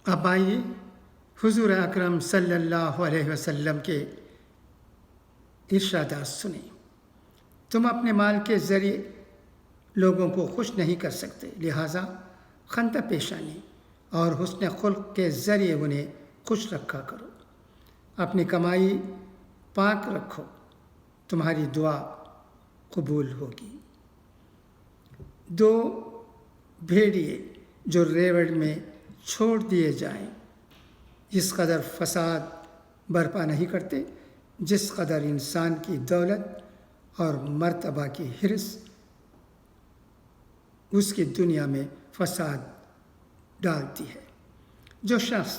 अब आइए हुजूर अकरम सल्लल्लाहु अलैहि वसल्लम के इरशादात सुने। तुम अपने माल के ज़रिए लोगों को खुश नहीं कर सकते, लिहाजा खंता पेशानी और हुस्न खुल्क के ज़रिए उन्हें खुश रखा करो। अपनी कमाई पाक रखो, तुम्हारी दुआ कबूल होगी। दो भेड़िए जो रेवड़ में छोड़ दिए जाएं, इस कदर फसाद बर्पा नहीं करते जिस कदर इंसान की दौलत और मर्तबा की हिर्स उसकी दुनिया में फसाद डालती है। जो शख्स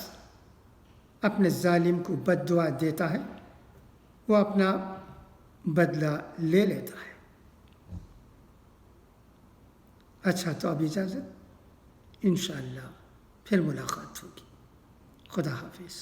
अपने जालिम को बद्दुआ देता है वो अपना बदला ले लेता है। अच्छा, तो अब इजाज़त, इंशाअल्लाह फिर मुलाकात होगी। खुदा हाफिज़।